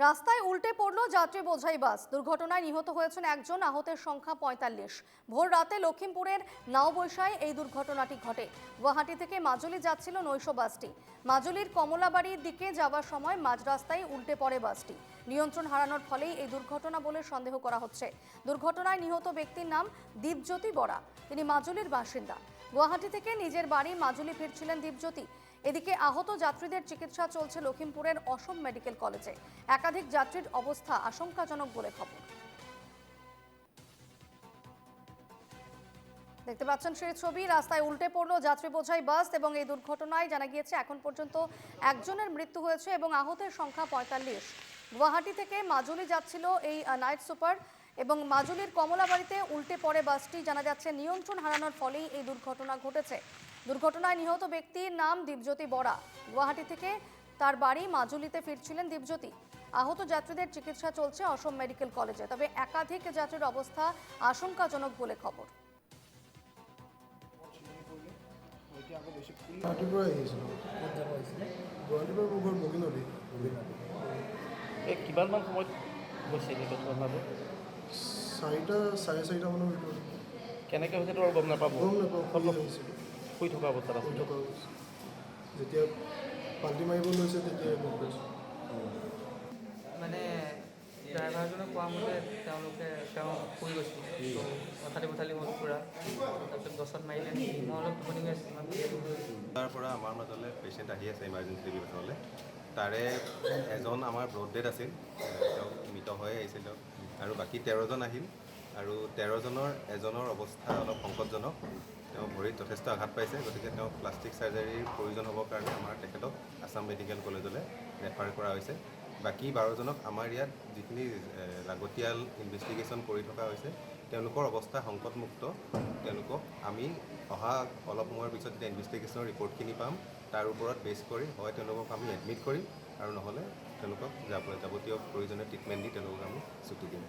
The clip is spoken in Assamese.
রাস্তায় উল্টে পড়ল যাত্রী বোঝাই বাস। দুর্ঘটনায় নিহত হয়েছেন একজন, আহতের সংখ্যা ৪৫। ভোর রাতে লখিমপুরের নাওবৈশায় এই দুর্ঘটনাটি ঘটে। গুয়াহাটি থেকে মাজুলি যাচ্ছিল নৈশ বাসটি। মাজুলির কমলাবাড়ির দিকে যাওয়ার সময় মাঝ রাস্তায় উল্টে পড়ে বাসটি। নিয়ন্ত্রণ হারানোর ফলেই এই দুর্ঘটনা বলে সন্দেহ করা হচ্ছে। দুর্ঘটনায় নিহত ব্যক্তির নাম দীপজ্যোতি বরা। তিনি মাজুলির বাসিন্দা। গুয়াহাটি থেকে নিজের বাড়ি মাজুলি ফিরছিলেন দীপজ্যোতি। এদিকে আহত যাত্রীদের চিকিৎসা চলছে লখিমপুরের অসম মেডিকেল কলেজে। একাধিক যাত্রীর অবস্থা আশঙ্কাজনক বলে খবর। দেখতে পাচ্ছেন সেই ছবি, রাস্তায় উল্টে পড়লো যাত্রী বোঝাই বাস এবং এই দুর্ঘটনায় জানা গিয়েছে এখন পর্যন্ত একজনের মৃত্যু হয়েছে এবং আহতের সংখ্যা ৪৫। গুয়াহাটি থেকে মাজুলি যাচ্ছিল এই নাইট সুপার এবং মাজুলির কমলাবাড়িতে উল্টে পড়ে বাসটি। জানা যাচ্ছে নিয়ন্ত্রণ হারানোর ফলেই এই দুর্ঘটনা ঘটেছে। দুর্ঘটনায় নিহত ব্যক্তির নাম দীপজ্যোতি বরা। গুয়াহাটি থেকে তার বাড়ি মাজুলিতে ফিরছিলেন দীপজ্যোতি। আহত যাত্রীদের চিকিৎসা চলছে অসম মেডিকেল কলেজে, তবে একাধিক যাত্রীর অবস্থা আশঙ্কাজনক বলে খবর। কিমান সময়ত গৈছিল ঘটনাটো? 4:30 মানৰ ভিতৰত। কেনেকৈ হৈছে তো আৰু গম নাপাব? শুই থকা অৱস্থাত আছিল। যেতিয়া পাল্টি মাৰিব লৈছে তেতিয়া গম পাইছোঁ। মানে ড্ৰাইভাৰজনে কোৱা মতে তেওঁ শুই গৈছিল, অথালি পথালি হ'ল পূৰা। তাৰপিছত গছত মাৰিলে নেকি, মই অলপ টোপনি গৈ আছিলোঁ। তাৰ পৰা আমাৰ মাজলৈ পেচেণ্ট আহি আছে ইমাৰ্জেঞ্চি ডিভিজনলৈ। তাৰে এজন আমাৰ ব্ৰড ডেড আছিল, তেওঁ মৃত হৈ আহিছিল আৰু বাকী 13জন আহিল আৰু 13জনৰ এজনৰ অৱস্থা অলপ সংকটজনক। তেওঁ ভৰিত যথেষ্ট আঘাত পাইছে, গতিকে তেওঁক প্লাষ্টিক চাৰ্জাৰীৰ প্ৰয়োজন হ'বৰ কাৰণে আমাৰ তেখেতক আছাম মেডিকেল কলেজলৈ ৰেফাৰ কৰা হৈছে। বাকী 12জনক আমাৰ ইয়াত যিখিনি লাগতিয়াল ইনভেষ্টিগেশ্যন কৰি থকা হৈছে, তেওঁলোকৰ অৱস্থা সংকটমুক্ত। তেওঁলোকক আমি অহা অলপ সময়ৰ পিছত যেতিয়া ইনভেষ্টিগেশ্যনৰ ৰিপৰ্টখিনি পাম, তাৰ ওপৰত বেছ কৰি হয় তেওঁলোকক আমি এডমিট কৰিম আৰু নহ'লে তেওঁলোকক যাৱতীয় প্ৰয়োজনীয় ট্ৰিটমেণ্ট দি তেওঁলোকক আমি ছুটি দিম।